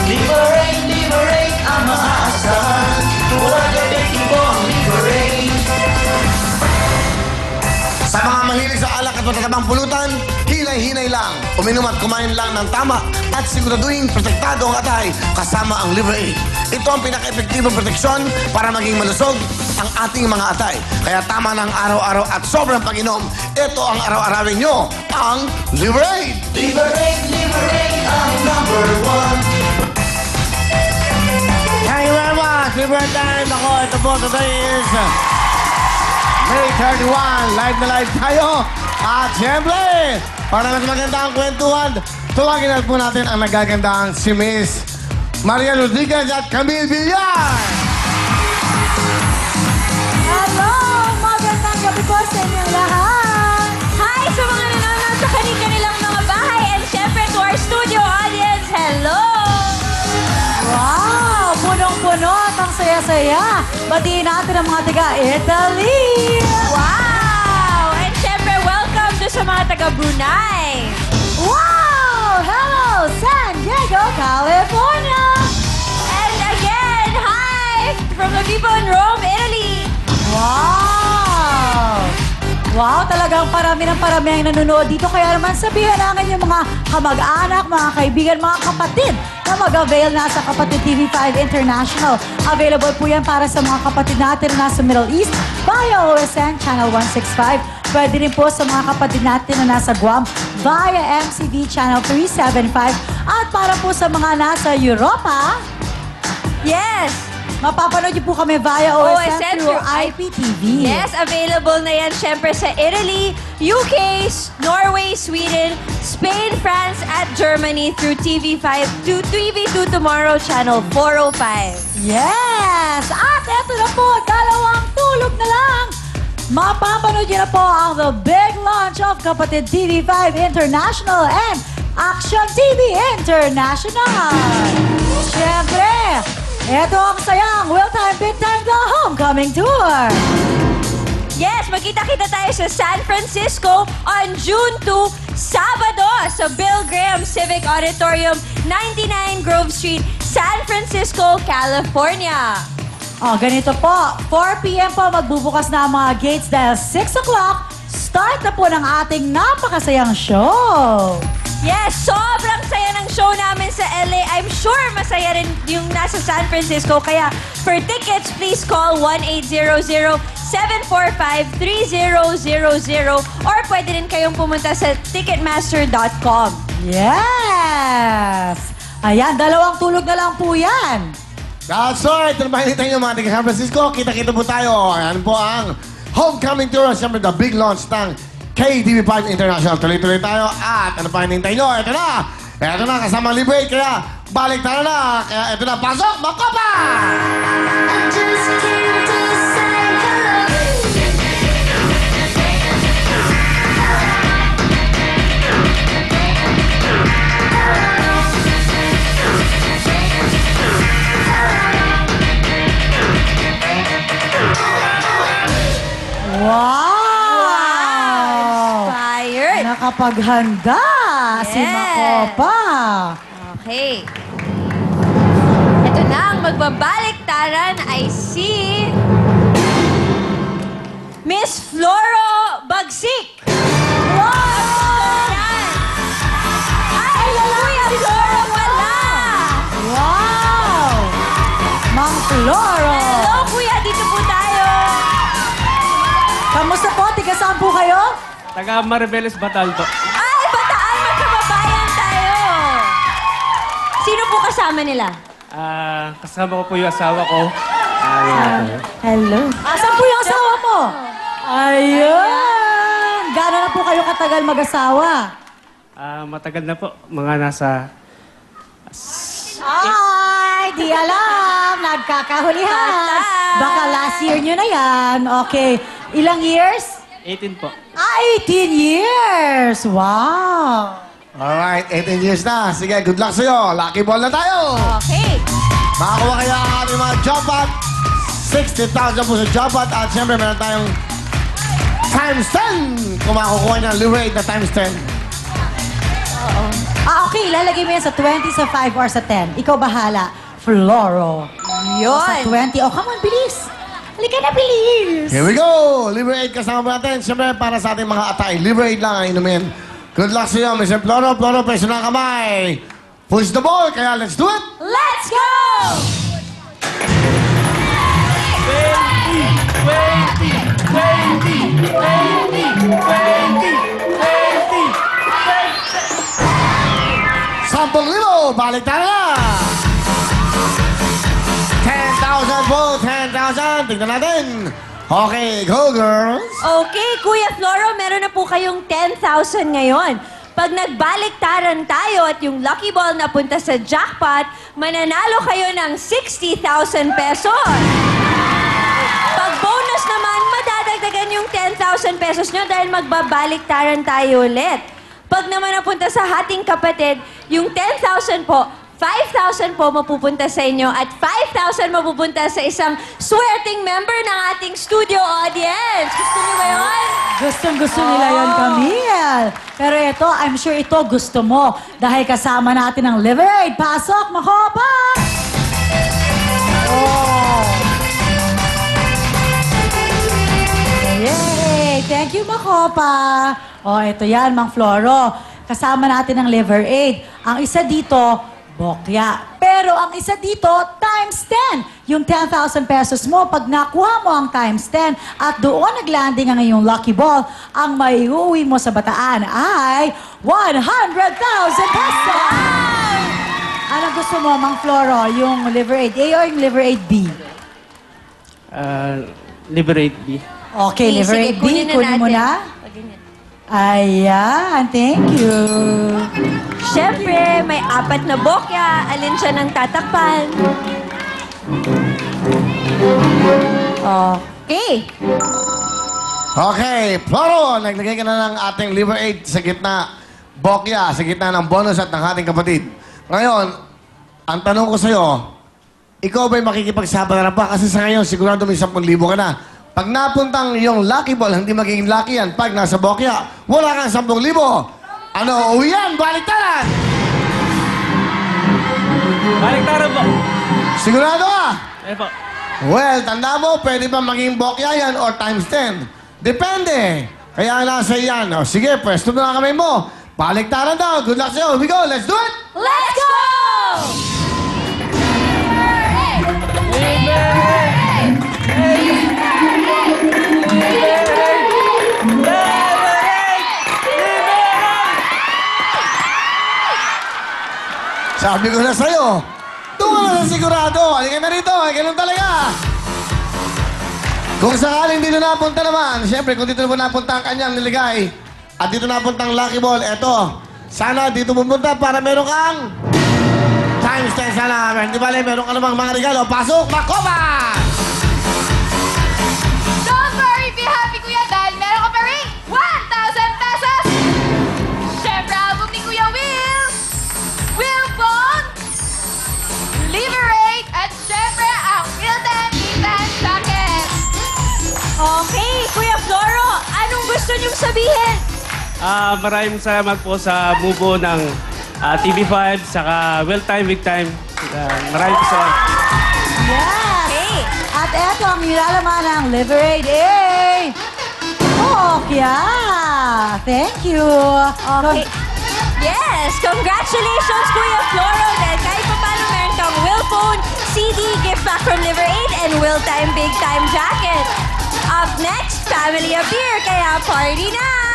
Liberate, liberate ang maaasahan. Huwag epektibo ang liberate. Sa mga mahilig sa alak at matatabang pulutan, hinay-hinay lang. Uminom at kumain lang ng tama at siguraduhin protektado ang atay kasama ang Liberate. Ito ang pinaka-epektibong proteksyon para maging malusog ang ating mga atay. Kaya tama ng araw-araw at sobrang pag-inom, ito ang araw-arawin nyo, ang Liberate! Liberate, liberate ang number one. Thank you very much! Liberate time! Ako, ito po, today is May 31, live na live tayo. At siyempre, para mas maganda ang kwentuhan, tuwagin natin po natin ang nagagandang si Miss Maria Rodriguez at Camille Villar. Hello! Magandang gabi po sa inyong lahat! Hi sa mga nanonood sa kanilang mga bahay and syempre to our studio audience, hello! Wow! Punong-puno at ang saya-saya. Batiin natin ang mga taga-Italy! Wow! And syempre, welcome to sa mga taga-Brunei! Wow! Hello! San Diego, California! And again, hi from the people in Rome, Italy! Wow! Wow, talagang parami ng parami ang nanonood dito. Kaya naman sabihan namin yung mga kamag-anak, mga kaibigan, mga kapatid na mag-avail na sa Kapatid TV5 International. Available po yan para sa mga kapatid natin na nasa Middle East via OSN Channel 165. Pwede rin po sa mga kapatid natin na nasa Guam via MCV Channel 375. At para po sa mga nasa Europa, Yes! mapapanood niyo po kami via OSN through IPTV. Yes, available na yan syempre sa Italy, UK, Norway, Sweden, Spain, France, at Germany through TV2 Tomorrow Channel 405. Yes! At eto na po, dalawang tulog na lang. Mapapanood niyo na po ang the big launch of Kapatid TV5 International and Action TV International. Siyempre, eto ang sayang Will Time Big Time The Homecoming Tour. Yes, magkita-kita tayo sa San Francisco on June 2, Sabado, sa Bill Graham Civic Auditorium, 99 Grove Street, San Francisco, California. Ganito po, 4 p.m. po magbubukas na ang mga gates dahil 6 o'clock, start na po ng ating napakasayang show. Yes, sobrang saya ng show namin sa LA. I'm sure masaya rin yung nasa San Francisco. Kaya for tickets, please call 1-800-745-3000 or pwede rin kayong pumunta sa ticketmaster.com. Yes! Ayan, dalawang tulog na lang po yan. That's right! Tanabahin tayo mga taga San Francisco. Kita-kita po tayo. Ayan po ang Homecoming Tour. Siyempre, the big launch ng KTV5 International. Tuloy-tuloy tayo. At ano pa hinihintay nyo? Ito na! Ito na, kasama Liberate. Kaya balik tayo na. Kaya ito na, pasok! Makopa! Wow! Inspired! Nakapaghanda si Yes. Makopa. Okay. Ito na ang magbabaliktaran ay si Miss Floro Bagsik. Wow! Ay, Kuya Floro pala! Wow! Mang Floro! Hello, Kuya. Dito po tayo. Kamusta po? Tiga saan po kayo? Taga Maribeles Batal po. Ay, Bataan, magkababayan tayo. Sino po kasama nila? Kasama ko po yung asawa ko. Hello. Asan po yung asawa mo? Ayun! Gano'n na po kayo katagal mag-asawa? Matagal na po. Mga nasa... Ay, di alam. Nagkakahulihan. Baka last year nyo na yan. Okay. Ilang years? 18 po. 18 years! Wow! Alright, 18 years na. Sige, good luck sa'yo. Lucky ball na tayo. Okay. Makakuha kaya ang ating mga jackpot. 60,000 po sa jackpot. At siyempre, meron tayong times 10. Kung makakukuha ng Liberate na times 10. Okay. Okay, ilalagay mo yan sa 20, sa 5, or sa 10. Ikaw bahala. Floro. Yun. Sa 20. Oh, come on, bilis. Halika na, bilis. Here we go! Liberate kasama natin. Siyempre, para sa ating mga atay, Liberate lang ang inumin. Good luck sa iyo, Mr. Floro. Floro, preso ng kamay. Push the ball, kaya let's do it! Let's go! 10,000, balik tayo na! 10,000 po, 10,000. Tignan natin. Okay, go girls. Okay, Kuya Floro, meron na po kayong 10,000 ngayon. Pag nagbaliktaran tayo at yung lucky ball napunta sa jackpot, mananalo kayo ng 60,000 pesos. Pag bonus naman, madadagdagan yung 10,000 pesos nyo dahil magbabaliktaran tayo ulit. Pag naman napunta sa hating kapatid, yung 10,000 po, 5,000 po mapupunta sa inyo at 5,000 mapupunta sa isang swerting member ng ating studio audience. Gusto niyo ba yun? Gustong-gusto nila yon, Camille. Pero ito, I'm sure ito gusto mo. Dahil kasama natin ang Liberate. Pasok, Makopa! Oh! Yay! Thank you, Makopa. Oh, ito yan, Mang Floro. Kasama natin ang Liberate. Ang isa dito, Bokya. Pero ang isa dito, times 10. Yung 10,000 pesos mo, pag nakuha mo ang times 10 at doon naglanding ang iyong lucky ball, ang maiuwi mo sa Bataan ay 100,000 pesos! Anong gusto mo, Mang Floro? Yung Liberate A o yung Liberate B? Liberate B. Okay, Liberate B. Kunin mo na. Ayan, thank you. Siyempre, may 4 na bokya. Alin siya ng tatakpan? Okay. Okay, Floro, naglagay ka na ng ating Liberate sa gitna. Bokya, sa gitna ng bonus at ng ating kapatid. Ngayon, ang tanong ko sa'yo, ikaw ba'y makikipagsabara pa? Kasi sa ngayon, sigurado may 10,000 ka na. Pag napuntang yung lucky ball, hindi magiging lucky yan. Pag nasa bokya, wala kang 10,000. Ano, uwi yan? Baliktaran! Baliktaran po. Sigurado ka? Eh po. Well, tanda mo, pwede ba maging bokya yan or times 10? Depende. Kaya nasa yan. O, sige, pwesto mo na kamay mo. Baliktaran daw. Good luck sa'yo. Here we go. Let's do it! Let's go! Sabi ko na sa'yo, doon ka na sa sigurado. Halika na rito. Ay, ganun talaga. Kung sakaling dito napunta naman, siyempre, kung dito napunta ang kanyang niligay, at dito napunta ang lucky ball, eto, sana dito pumunta para meron kang times 10 sana. Hindi bale, meron ka namang mga regalo. Pasok, Makopa! Don't worry, be happy, Kuya, dahil meron ka pa rin 1,000 pesos! Siyempre, album ni Kuya Will! Will Bond! Liberate! At siyempre, ang Wilton Defense Jacket! Okay, Kuya Floro, anong gusto niyong sabihin? Maraming salamat po sa mubo ng TV5, saka Well Time, Big Time. Maraming salamat. Yes! Okay. At eto ang nilalaman ng Liberate A. Bokya! Thank you. Okay. Yes! Congratulations, Kuya Floro! Dahil kahit pa paano meron kang Will Phone, CD, gift back from Liver 8, and Will Time Big Time Jacket. Up next, Family of Beer, kaya party na!